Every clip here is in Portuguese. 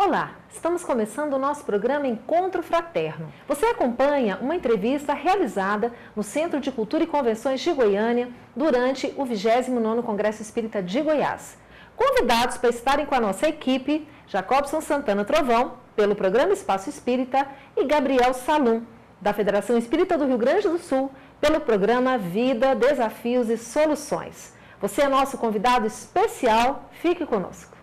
Olá, estamos começando o nosso programa Encontro Fraterno. Você acompanha uma entrevista realizada no Centro de Cultura e Convenções de Goiânia durante o 29º Congresso Espírita de Goiás. Convidados para estarem com a nossa equipe, Jacobson Santana Trovão, pelo programa Espaço Espírita, e Gabriel Salum, da Federação Espírita do Rio Grande do Sul, pelo programa Vida, Desafios e Soluções. Você é nosso convidado especial, fique conosco.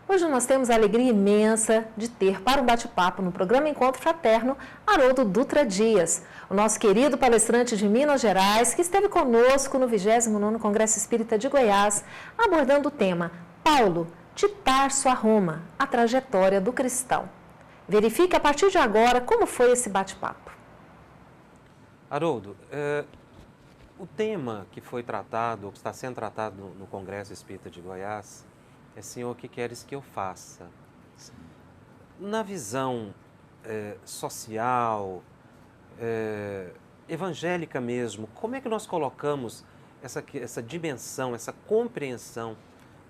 Hoje nós temos a alegria imensa de ter para um bate-papo no programa Encontro Fraterno, Haroldo Dutra Dias, o nosso querido palestrante de Minas Gerais, que esteve conosco no 29º Congresso Espírita de Goiás, abordando o tema Paulo, de Tarso a Roma, a trajetória do cristão. Verifique a partir de agora como foi esse bate-papo. Haroldo, o tema que foi tratado, ou que está sendo tratado no Congresso Espírita de Goiás, é Senhor, o que queres que eu faça? Sim. Na visão social, evangélica mesmo, como é que nós colocamos essa dimensão, essa compreensão,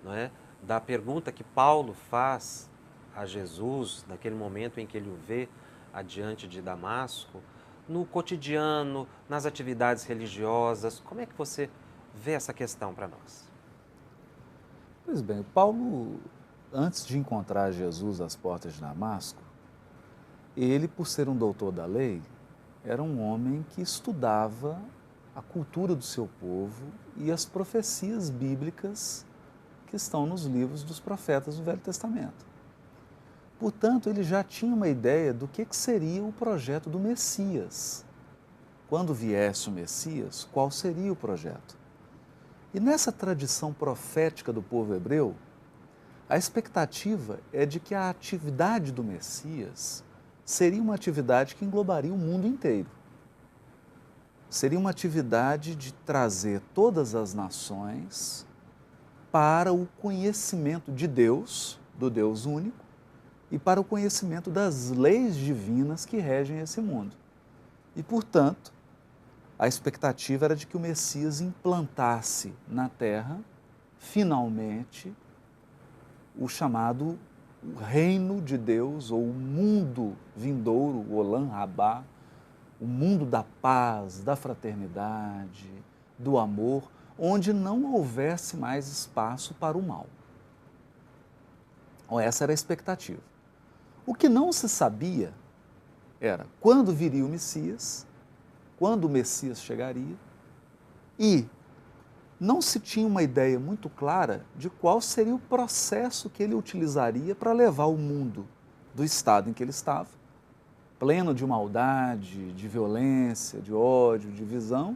não é, da pergunta que Paulo faz a Jesus, naquele momento em que ele o vê adiante de Damasco, no cotidiano, nas atividades religiosas? Como é que você vê essa questão para nós? Pois bem, Paulo, antes de encontrar Jesus às portas de Damasco, ele, por ser um doutor da lei, era um homem que estudava a cultura do seu povo e as profecias bíblicas que estão nos livros dos profetas do Velho Testamento. Portanto, ele já tinha uma ideia do que seria o projeto do Messias. Quando viesse o Messias, qual seria o projeto? E nessa tradição profética do povo hebreu, a expectativa é de que a atividade do Messias seria uma atividade que englobaria o mundo inteiro. Seria uma atividade de trazer todas as nações para o conhecimento de Deus, do Deus único, e para o conhecimento das leis divinas que regem esse mundo. E, portanto, a expectativa era de que o Messias implantasse na Terra, finalmente, o chamado reino de Deus, ou o mundo vindouro, o Olam Rabá, o mundo da paz, da fraternidade, do amor, onde não houvesse mais espaço para o mal. Essa era a expectativa. O que não se sabia era quando viria o Messias, quando o Messias chegaria, e não se tinha uma ideia muito clara de qual seria o processo que ele utilizaria para levar o mundo do estado em que ele estava, pleno de maldade, de violência, de ódio, de divisão,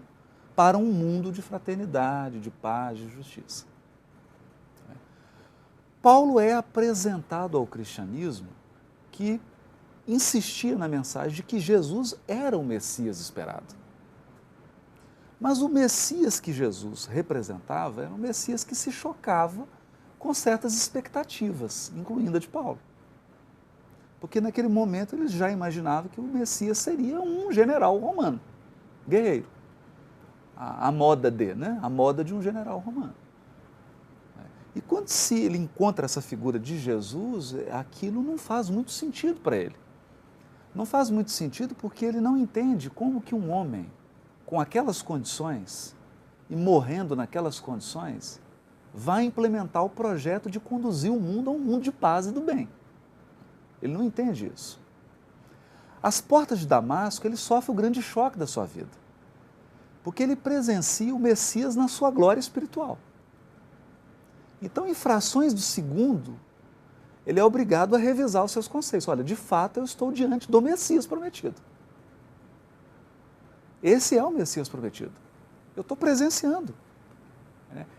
para um mundo de fraternidade, de paz, de justiça. Paulo é apresentado ao cristianismo que insistia na mensagem de que Jesus era o Messias esperado. Mas o Messias que Jesus representava era um Messias que se chocava com certas expectativas, incluindo a de Paulo. Porque naquele momento ele já imaginava que o Messias seria um general romano, guerreiro. A moda de um general romano. E quando ele encontra essa figura de Jesus, aquilo não faz muito sentido para ele. Não faz muito sentido porque ele não entende como que um homem com aquelas condições e morrendo naquelas condições vai implementar o projeto de conduzir o mundo a um mundo de paz e do bem. Ele não entende isso. Às portas de Damasco, ele sofre o grande choque da sua vida, porque ele presencia o Messias na sua glória espiritual. Então, em frações do segundo, ele é obrigado a revisar os seus conceitos. Olha, de fato, eu estou diante do Messias prometido. Esse é o Messias prometido. Eu estou presenciando.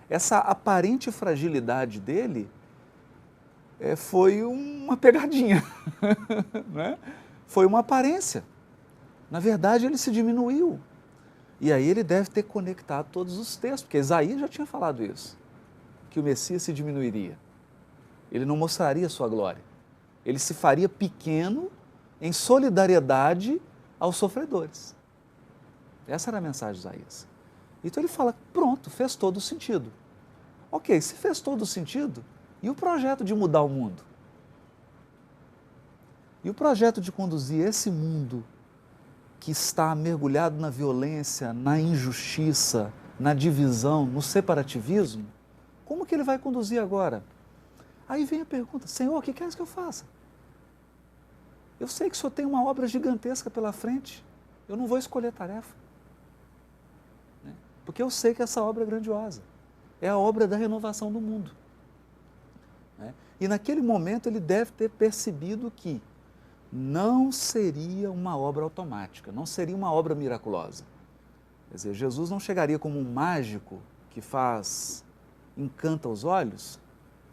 Essa aparente fragilidade dele foi uma pegadinha, né? Foi uma aparência. Na verdade, ele se diminuiu. E aí ele deve ter conectado todos os textos, porque Isaías já tinha falado isso, que o Messias se diminuiria. Ele não mostraria sua glória. Ele se faria pequeno em solidariedade aos sofredores. Essa era a mensagem de Isaías. Então ele fala, pronto, fez todo o sentido. Ok, se fez todo o sentido, e o projeto de mudar o mundo? E o projeto de conduzir esse mundo que está mergulhado na violência, na injustiça, na divisão, no separativismo, como que ele vai conduzir agora? Aí vem a pergunta, Senhor, o que queres que eu faça? Eu sei que o Senhor tem uma obra gigantesca pela frente, eu não vou escolher tarefa. Porque eu sei que essa obra é grandiosa, é a obra da renovação do mundo. E naquele momento ele deve ter percebido que não seria uma obra automática, não seria uma obra miraculosa. Quer dizer, Jesus não chegaria como um mágico que encanta os olhos,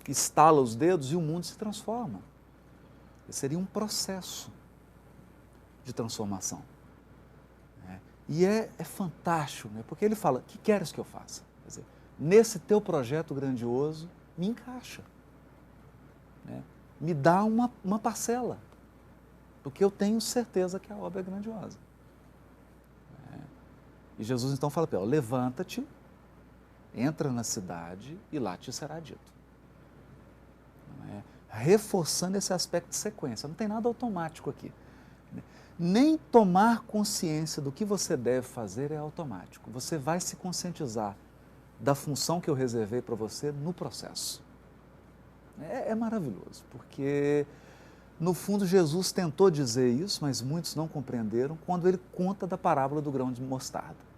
estala os dedos e o mundo se transforma. Seria um processo de transformação. E é fantástico, porque ele fala, o que queres que eu faça? Quer dizer, nesse teu projeto grandioso, me encaixa. Me dá uma parcela. Porque eu tenho certeza que a obra é grandiosa. E Jesus então fala para ele, levanta-te, entra na cidade e lá te será dito. Reforçando esse aspecto de sequência, não tem nada automático aqui. Nem tomar consciência do que você deve fazer é automático. Você vai se conscientizar da função que eu reservei para você no processo. É maravilhoso, porque no fundo Jesus tentou dizer isso, mas muitos não compreenderam quando ele conta da parábola do grão de mostarda.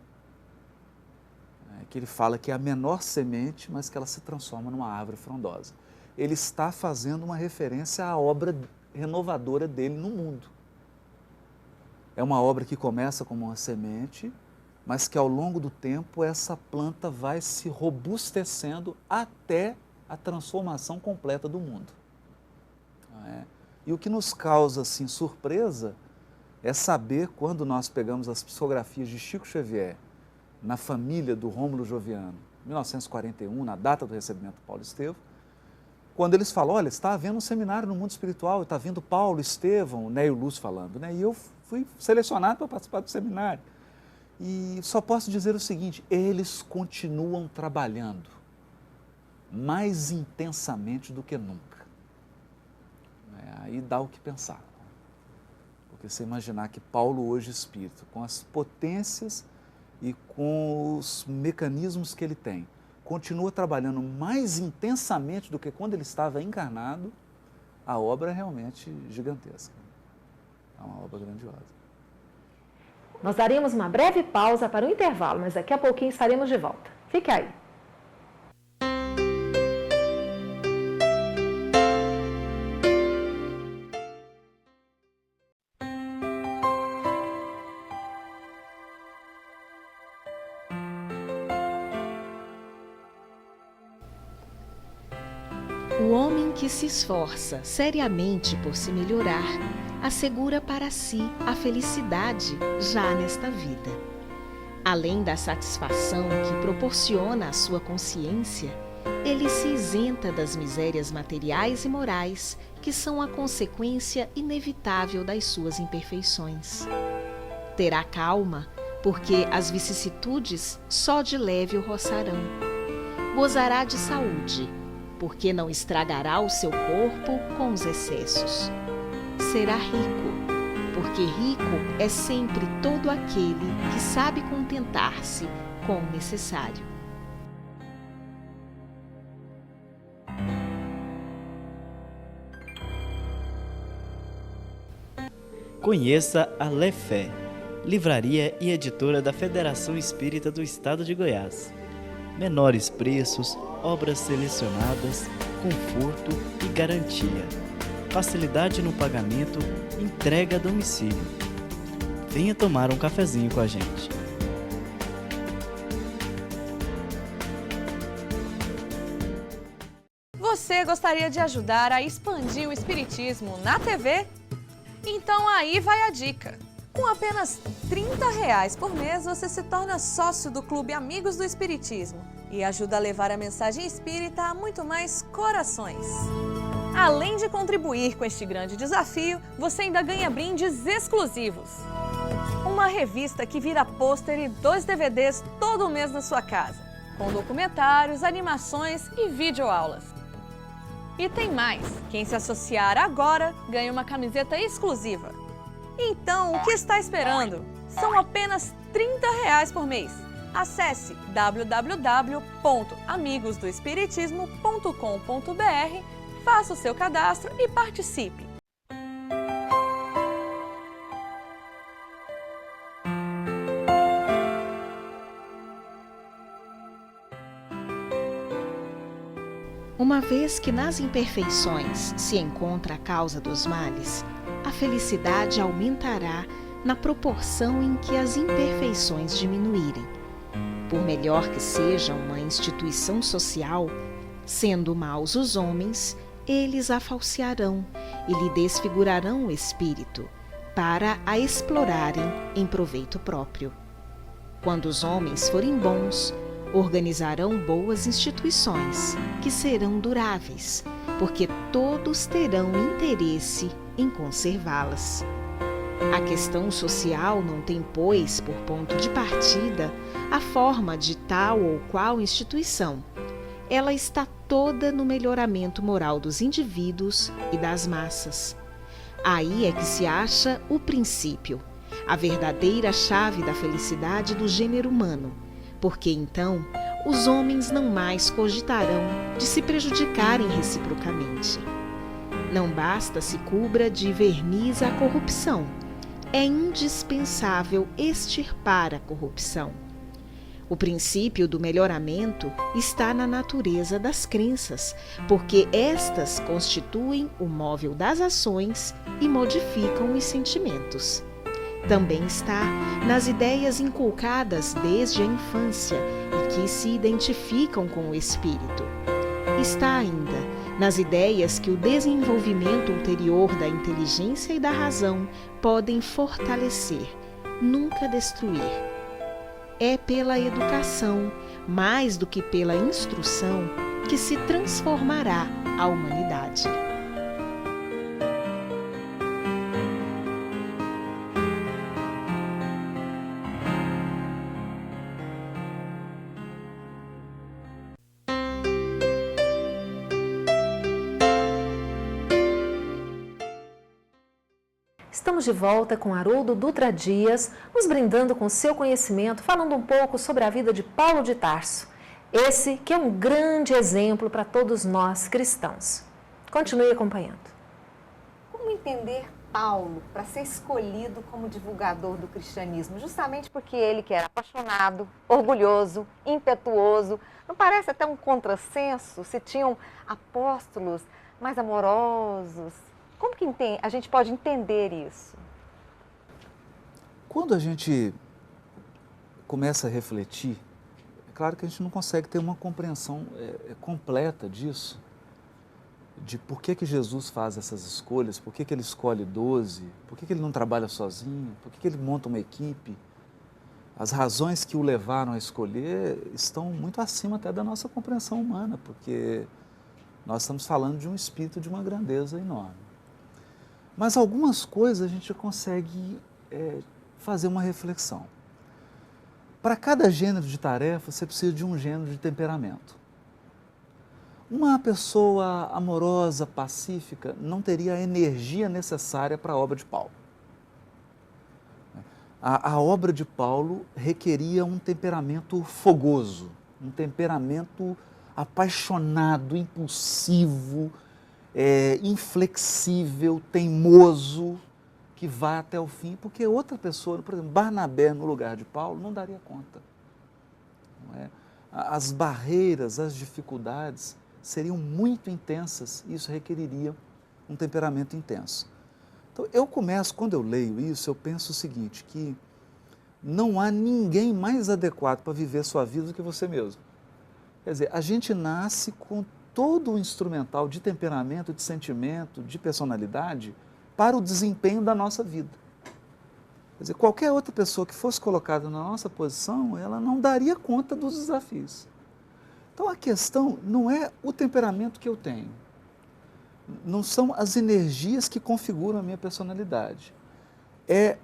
Que ele fala que é a menor semente, mas que ela se transforma numa árvore frondosa. Ele está fazendo uma referência à obra renovadora dele no mundo. É uma obra que começa como uma semente, mas que ao longo do tempo essa planta vai se robustecendo até a transformação completa do mundo. E o que nos causa assim, surpresa é saber quando nós pegamos as psicografias de Chico Xavier na família do Rômulo Joviano, 1941, na data do recebimento do Paulo Estevão, quando eles falam, olha, está havendo um seminário no mundo espiritual, está vindo Paulo, Estevão, Nélio Luz falando, e eu fui selecionado para participar do seminário. E só posso dizer o seguinte, eles continuam trabalhando mais intensamente do que nunca. Aí dá o que pensar. Porque você imaginar que Paulo hoje espírito, com as potências e com os mecanismos que ele tem, continua trabalhando mais intensamente do que quando ele estava encarnado, a obra é realmente gigantesca. É uma obra grandiosa. Nós daremos uma breve pausa para o intervalo, mas daqui a pouquinho estaremos de volta. Fique aí. O homem que se esforça seriamente por se melhorar, assegura para si a felicidade já nesta vida. Além da satisfação que proporciona à sua consciência, ele se isenta das misérias materiais e morais que são a consequência inevitável das suas imperfeições. Terá calma, porque as vicissitudes só de leve o roçarão. Gozará de saúde, porque não estragará o seu corpo com os excessos. Será rico, porque rico é sempre todo aquele que sabe contentar-se com o necessário. Conheça a Lefé, livraria e editora da Federação Espírita do Estado de Goiás. Menores preços, obras selecionadas, conforto e garantia. Facilidade no pagamento, entrega a domicílio. Venha tomar um cafezinho com a gente. Você gostaria de ajudar a expandir o Espiritismo na TV? Então aí vai a dica. Com apenas R$30 por mês, você se torna sócio do Clube Amigos do Espiritismo e ajuda a levar a mensagem espírita a muito mais corações. Além de contribuir com este grande desafio, você ainda ganha brindes exclusivos. uma revista que vira pôster e 2 DVDs todo mês na sua casa, com documentários, animações e videoaulas. E tem mais, quem se associar agora ganha uma camiseta exclusiva. Então, o que está esperando? São apenas R$30 por mês. Acesse www.amigosdoespiritismo.com.br, faça o seu cadastro e participe. Uma vez que nas imperfeições se encontra a causa dos males, a felicidade aumentará na proporção em que as imperfeições diminuírem. Por melhor que seja uma instituição social, sendo maus os homens, eles a falsearão e lhe desfigurarão o espírito, para a explorarem em proveito próprio. Quando os homens forem bons, organizarão boas instituições, que serão duráveis, porque todos terão interesse em conservá-las. A questão social não tem, pois, por ponto de partida, a forma de tal ou qual instituição. Ela está toda no melhoramento moral dos indivíduos e das massas. Aí é que se acha o princípio, a verdadeira chave da felicidade do gênero humano, porque então os homens não mais cogitarão de se prejudicarem reciprocamente. Não basta se cubra de verniz a corrupção, é indispensável extirpar a corrupção. O princípio do melhoramento está na natureza das crenças, porque estas constituem o móvel das ações e modificam os sentimentos. Também está nas ideias inculcadas desde a infância e que se identificam com o espírito. Está ainda nas ideias que o desenvolvimento ulterior da inteligência e da razão podem fortalecer, nunca destruir. É pela educação, mais do que pela instrução, que se transformará a humanidade. Estamos de volta com Haroldo Dutra Dias, nos brindando com seu conhecimento, falando um pouco sobre a vida de Paulo de Tarso. Esse que é um grande exemplo para todos nós cristãos. Continue acompanhando. Como entender Paulo para ser escolhido como divulgador do cristianismo? Justamente porque ele que era apaixonado, orgulhoso, impetuoso. Não parece até um contrassenso se tinham apóstolos mais amorosos? Como que a gente pode entender isso? Quando a gente começa a refletir, é claro que a gente não consegue ter uma compreensão completa disso, de por que Jesus faz essas escolhas, por que ele escolhe 12, por que ele não trabalha sozinho, por que ele monta uma equipe. As razões que o levaram a escolher estão muito acima até da nossa compreensão humana, porque nós estamos falando de um espírito de uma grandeza enorme. Mas algumas coisas a gente consegue fazer uma reflexão. Para cada gênero de tarefa, você precisa de um gênero de temperamento. Uma pessoa amorosa, pacífica, não teria a energia necessária para a obra de Paulo. A obra de Paulo requeria um temperamento fogoso, um temperamento apaixonado, impulsivo, inflexível, teimoso, que vá até o fim, porque outra pessoa, por exemplo, Barnabé no lugar de Paulo, não daria conta. Não é? As barreiras, as dificuldades seriam muito intensas e isso requeriria um temperamento intenso. Então, quando eu leio isso, eu penso o seguinte, que não há ninguém mais adequado para viver sua vida do que você mesmo. Quer dizer, a gente nasce com todo o instrumental de temperamento, de sentimento, de personalidade para o desempenho da nossa vida. Quer dizer, qualquer outra pessoa que fosse colocada na nossa posição, ela não daria conta dos desafios. Então a questão não é o temperamento que eu tenho, não são as energias que configuram a minha personalidade, é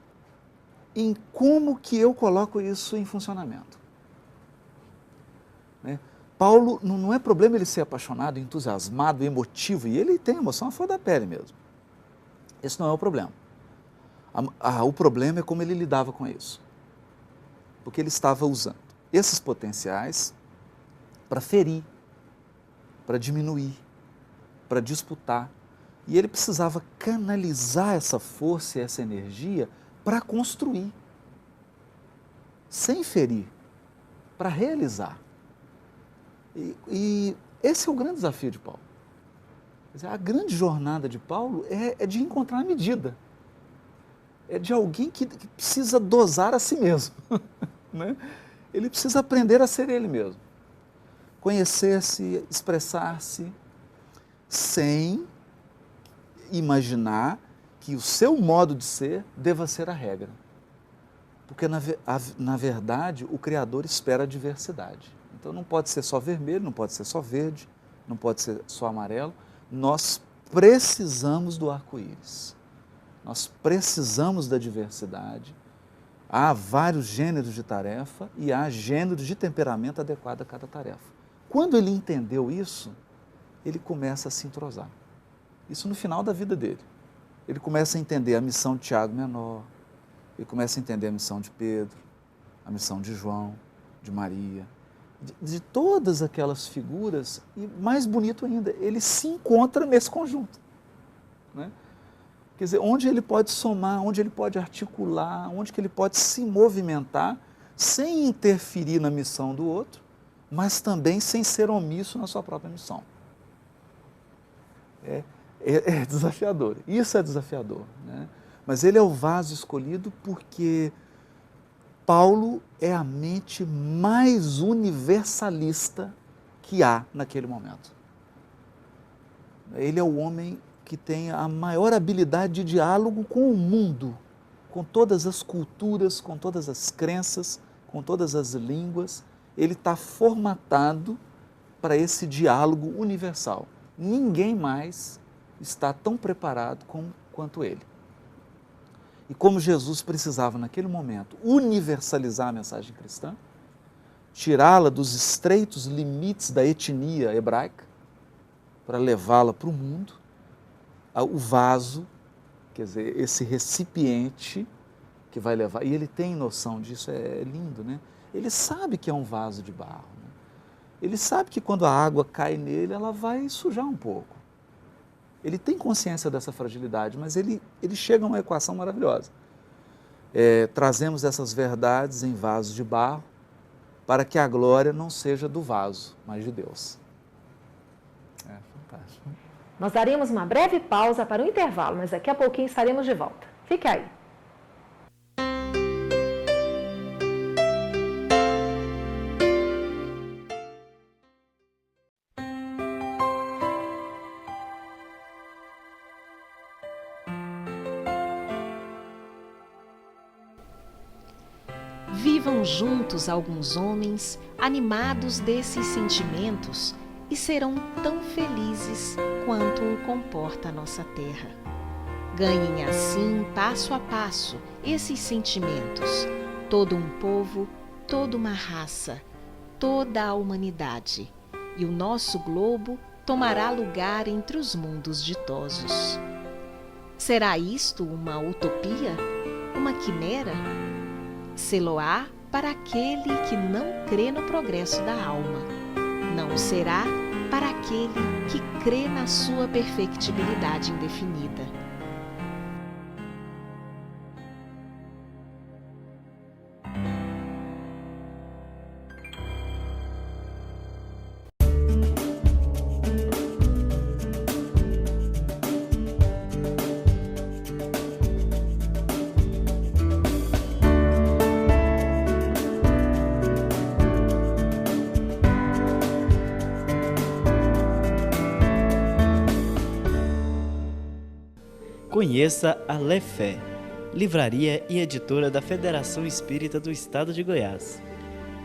em como que eu coloco isso em funcionamento. Né? Paulo, não é problema ele ser apaixonado, entusiasmado, emotivo, e ele tem emoção à flor da pele mesmo. Esse não é o problema. O problema é como ele lidava com isso. Porque ele estava usando esses potenciais para ferir, para diminuir, para disputar. E ele precisava canalizar essa força e essa energia para construir, sem ferir, para realizar. E esse é o grande desafio de Paulo. Quer dizer, a grande jornada de Paulo é de encontrar a medida. É de alguém que precisa dosar a si mesmo. Né? Ele precisa aprender a ser ele mesmo. Conhecer-se, expressar-se, sem imaginar que o seu modo de ser deva ser a regra. Porque, na verdade, o Criador espera a diversidade. Então, não pode ser só vermelho, não pode ser só verde, não pode ser só amarelo. Nós precisamos do arco-íris. Nós precisamos da diversidade. Há vários gêneros de tarefa e há gêneros de temperamento adequado a cada tarefa. Quando ele entendeu isso, ele começa a se entrosar. Isso no final da vida dele. Ele começa a entender a missão de Tiago menor, ele começa a entender a missão de Pedro, a missão de João, de Maria, de todas aquelas figuras, e mais bonito ainda, ele se encontra nesse conjunto. Né? Quer dizer, onde ele pode somar, onde ele pode articular, onde que ele pode se movimentar, sem interferir na missão do outro, mas também sem ser omisso na sua própria missão. É desafiador, isso é desafiador. Né? Mas ele é o vaso escolhido porque Paulo é a mente mais universalista que há naquele momento. Ele é o homem que tem a maior habilidade de diálogo com o mundo, com todas as culturas, com todas as crenças, com todas as línguas. Ele está formatado para esse diálogo universal. Ninguém mais está tão preparado quanto ele. E como Jesus precisava, naquele momento, universalizar a mensagem cristã, tirá-la dos estreitos limites da etnia hebraica, para levá-la para o mundo, o vaso, quer dizer, esse recipiente que vai levar, e ele tem noção disso, é lindo, né? Ele sabe que é um vaso de barro, né? Ele sabe que quando a água cai nele, ela vai sujar um pouco. Ele tem consciência dessa fragilidade, mas ele chega a uma equação maravilhosa. Trazemos essas verdades em vasos de barro para que a glória não seja do vaso, mas de Deus. É fantástico. Nós daremos uma breve pausa para o intervalo, mas daqui a pouquinho estaremos de volta. Fique aí. Vivam juntos alguns homens animados desses sentimentos e serão tão felizes quanto o comporta a nossa terra. Ganhem assim, passo a passo, esses sentimentos, todo um povo, toda uma raça, toda a humanidade, e o nosso globo tomará lugar entre os mundos ditosos. Será isto uma utopia? Uma quimera? Seloá para aquele que não crê no progresso da alma. Não será para aquele que crê na sua perfectibilidade indefinida. Conheça a Lefé, livraria e editora da Federação Espírita do Estado de Goiás.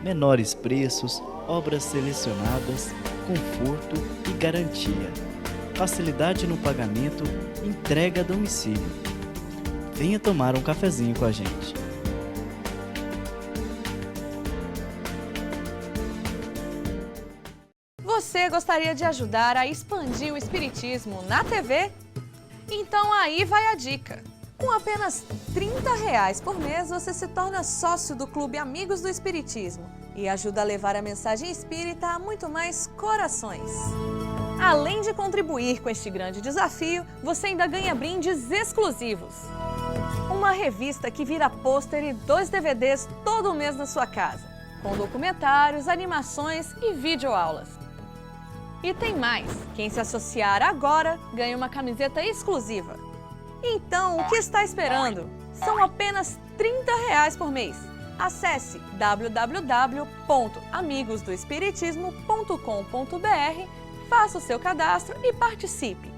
Menores preços, obras selecionadas, conforto e garantia. Facilidade no pagamento, entrega a domicílio. Venha tomar um cafezinho com a gente. Você gostaria de ajudar a expandir o Espiritismo na TV? Então aí vai a dica. Com apenas R$30 por mês, você se torna sócio do Clube Amigos do Espiritismo e ajuda a levar a mensagem espírita a muito mais corações. Além de contribuir com este grande desafio, você ainda ganha brindes exclusivos. Uma revista que vira pôster e 2 DVDs todo mês na sua casa, com documentários, animações e videoaulas. E tem mais, quem se associar agora ganha uma camiseta exclusiva. Então, o que está esperando? São apenas R$30 por mês. Acesse www.amigosdoespiritismo.com.br, faça o seu cadastro e participe.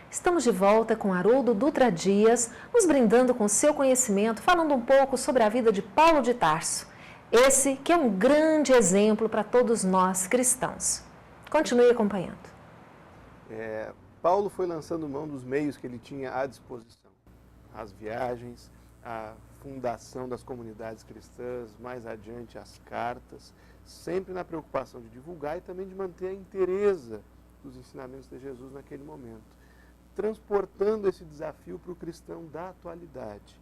Estamos de volta com Haroldo Dutra Dias, nos brindando com seu conhecimento, falando um pouco sobre a vida de Paulo de Tarso. Esse que é um grande exemplo para todos nós cristãos. Continue acompanhando. Paulo foi lançando mão dos meios que ele tinha à disposição. As viagens, a fundação das comunidades cristãs, mais adiante as cartas, sempre na preocupação de divulgar e também de manter a inteireza dos ensinamentos de Jesus naquele momento, transportando esse desafio para o cristão da atualidade.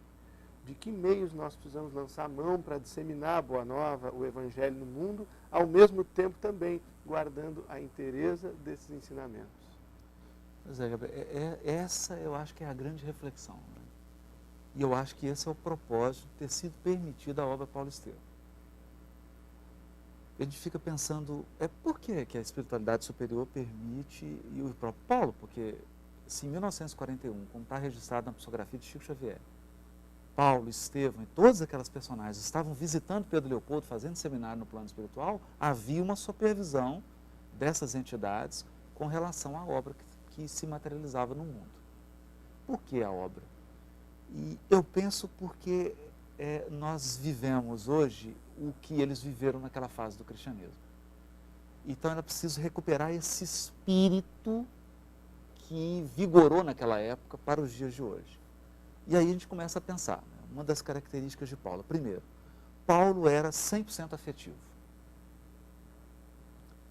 De que meios nós precisamos lançar mão para disseminar a Boa Nova, o Evangelho no mundo, ao mesmo tempo também guardando a inteireza desses ensinamentos. Pois é, Gabriel, essa eu acho que é a grande reflexão. Né? E eu acho que esse é o propósito de ter sido permitida a obra Paulo Estevam. A gente fica pensando, por que a espiritualidade superior permite, e o próprio Paulo, porque se em 1941, como está registrado na psicografia de Chico Xavier, Paulo, Estevão e todas aquelas personagens estavam visitando Pedro Leopoldo, fazendo seminário no plano espiritual, havia uma supervisão dessas entidades com relação à obra que se materializava no mundo. Por que a obra? E eu penso porque nós vivemos hoje o que eles viveram naquela fase do cristianismo. Então era preciso recuperar esse espírito que vigorou naquela época para os dias de hoje. E aí a gente começa a pensar, né? Uma das características de Paulo. Primeiro, Paulo era 100% afetivo.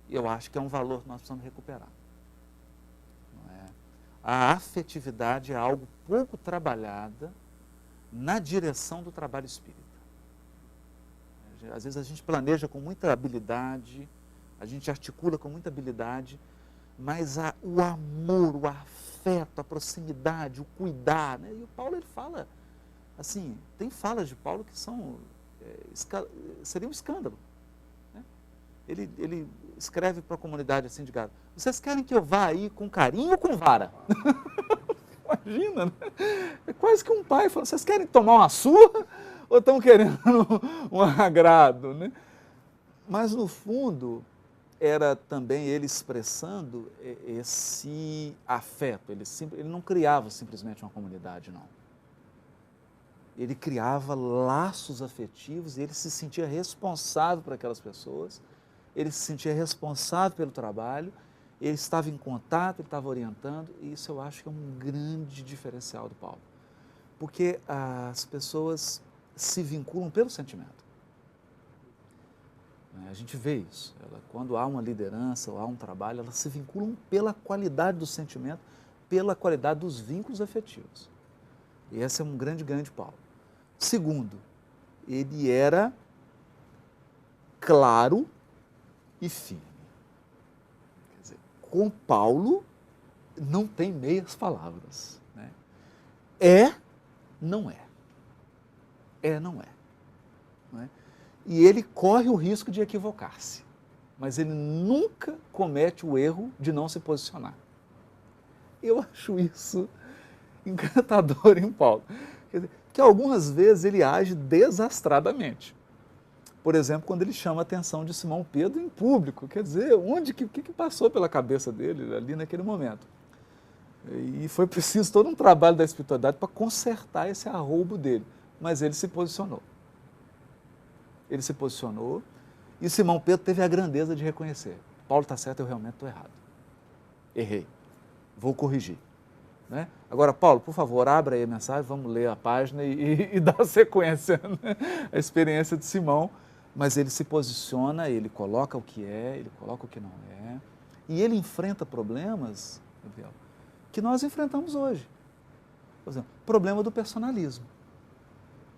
E eu acho que é um valor que nós precisamos recuperar. Não é? A afetividade é algo pouco trabalhada na direção do trabalho espírita. Às vezes a gente planeja com muita habilidade, a gente articula com muita habilidade, mas o amor, o afeto, a proximidade, o cuidar, né? E o Paulo, ele fala, assim, tem falas de Paulo que são, seria um escândalo. Né? Ele escreve para a comunidade assim de gado, vocês querem que eu vá aí com carinho ou com vara? Imagina, né? É quase que um pai falando, vocês querem tomar uma surra ou estão querendo um agrado? Né? Mas no fundo, era também ele expressando esse afeto. Ele não criava simplesmente uma comunidade, não. Ele criava laços afetivos e ele se sentia responsável por aquelas pessoas, ele se sentia responsável pelo trabalho, ele estava em contato, ele estava orientando, e isso eu acho que é um grande diferencial do Paulo. Porque as pessoas se vinculam pelo sentimento. A gente vê isso. Quando há uma liderança ou há um trabalho, elas se vinculam pela qualidade do sentimento, pela qualidade dos vínculos afetivos. E esse é um grande ganho de Paulo. Segundo, ele era claro e firme. Quer dizer, com Paulo não tem meias palavras. Né? Não é. Não é. Não é? E ele corre o risco de equivocar-se, mas ele nunca comete o erro de não se posicionar. Eu acho isso encantador em Paulo. Quer dizer, que algumas vezes ele age desastradamente. Por exemplo, quando ele chama a atenção de Simão Pedro em público. Quer dizer, o que passou pela cabeça dele ali naquele momento? E foi preciso todo um trabalho da espiritualidade para consertar esse arroubo dele. Mas ele se posicionou. Ele se posicionou e Simão Pedro teve a grandeza de reconhecer. Paulo está certo, eu realmente estou errado. Errei. Vou corrigir. Né? Agora, Paulo, por favor, abra aí a mensagem, vamos ler a página e dar sequência, né? A experiência de Simão. Mas ele se posiciona, ele coloca o que é, ele coloca o que não é. E ele enfrenta problemas, Gabriel, que nós enfrentamos hoje. Por exemplo, problema do personalismo.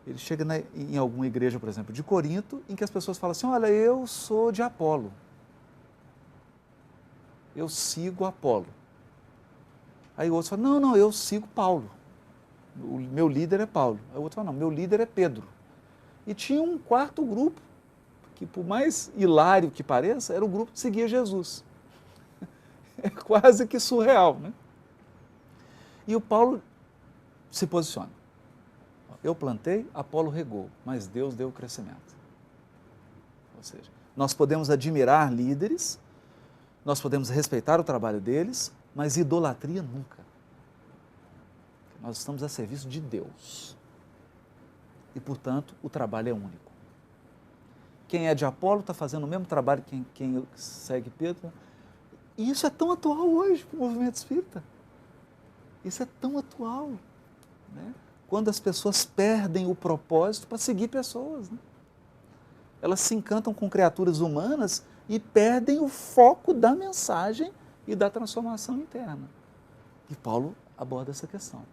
Ele chega em alguma igreja, por exemplo, de Corinto, em que as pessoas falam assim, olha, eu sou de Apolo. Eu sigo Apolo. Aí o outro fala, não, eu sigo Paulo. O meu líder é Paulo. Aí o outro fala, não, meu líder é Pedro. E tinha um quarto grupo, que por mais hilário que pareça, era o grupo que seguia Jesus. É quase que surreal, né? E o Paulo se posiciona. Eu plantei, Apolo regou, mas Deus deu o crescimento. Ou seja, nós podemos admirar líderes, nós podemos respeitar o trabalho deles, mas idolatria nunca. Nós estamos a serviço de Deus. E, portanto, o trabalho é único. Quem é de Apolo está fazendo o mesmo trabalho que quem segue Pedro. E isso é tão atual hoje para o movimento espírita. Isso é tão atual, né? Quando as pessoas perdem o propósito para seguir pessoas, né? Elas se encantam com criaturas humanas e perdem o foco da mensagem e da transformação interna. E Paulo aborda essa questão.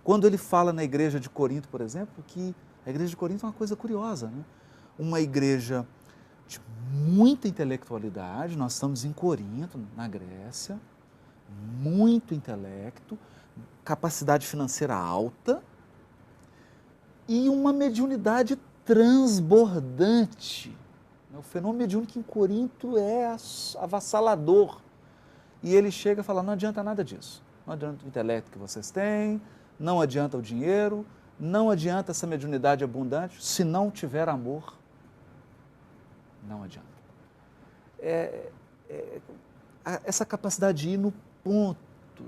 Quando ele fala na igreja de Corinto, por exemplo, que a igreja de Corinto é uma coisa curiosa, né? Uma igreja de muita intelectualidade, nós estamos em Corinto, na Grécia, muito intelecto, capacidade financeira alta e uma mediunidade transbordante. O fenômeno mediúnico em Corinto é avassalador. E ele chega e fala, não adianta nada disso. Não adianta o intelecto que vocês têm, não adianta o dinheiro, não adianta essa mediunidade abundante, se não tiver amor, não adianta. Essa capacidade de ir no ponto,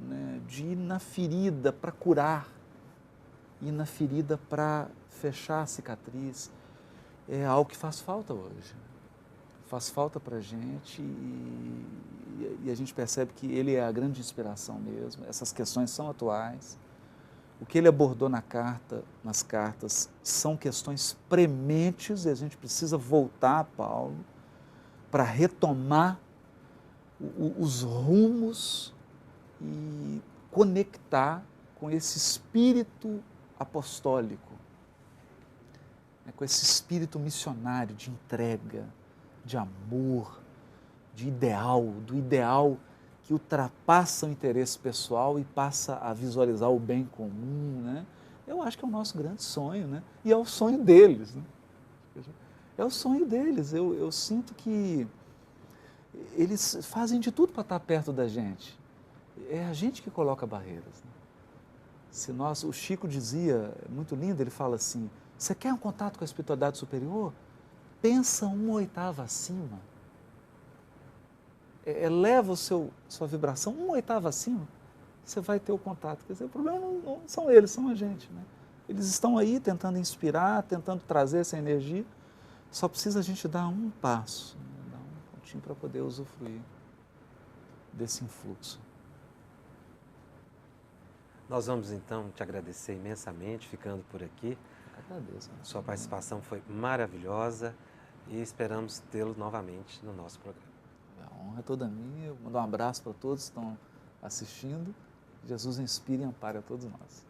né, de ir na ferida para curar, ir na ferida para fechar a cicatriz, é algo que faz falta hoje. Faz falta para a gente e a gente percebe que ele é a grande inspiração mesmo, essas questões são atuais. O que ele abordou nas cartas são questões prementes e a gente precisa voltar a Paulo para retomar os rumos e conectar com esse espírito apostólico, né, com esse espírito missionário de entrega, de amor, de ideal, do ideal que ultrapassa o interesse pessoal e passa a visualizar o bem comum, né? Eu acho que é o nosso grande sonho, né? E é o sonho deles, né? É o sonho deles. Eu sinto que eles fazem de tudo para estar perto da gente. É a gente que coloca barreiras, né? O Chico dizia, muito lindo, ele fala assim, você quer um contato com a espiritualidade superior? Pensa 1/8 acima. Eleva sua vibração 1/8 acima, você vai ter o contato. Quer dizer, o problema não são eles, são a gente, né? Eles estão aí tentando inspirar, tentando trazer essa energia, só precisa a gente dar um passo, né? Dar um pontinho para poder usufruir desse influxo. Nós vamos então te agradecer imensamente, ficando por aqui. Eu agradeço. Sua participação foi maravilhosa e esperamos tê-lo novamente no nosso programa. A honra é toda minha. Eu mando um abraço para todos que estão assistindo. Jesus inspire e ampare a todos nós.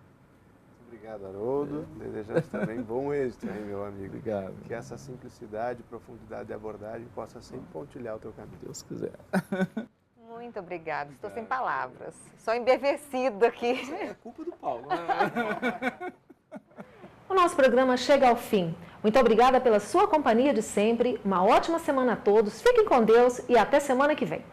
Muito obrigado, Haroldo. Desejamos também bom êxito, hein, meu amigo. Obrigado. Que essa simplicidade, profundidade de abordagem possa sempre pontilhar o teu caminho. Deus quiser. Muito obrigada. Estou sem palavras. Só embevecido aqui. É culpa do Paulo, né? O nosso programa chega ao fim. Muito obrigada pela sua companhia de sempre. Uma ótima semana a todos. Fiquem com Deus e até semana que vem.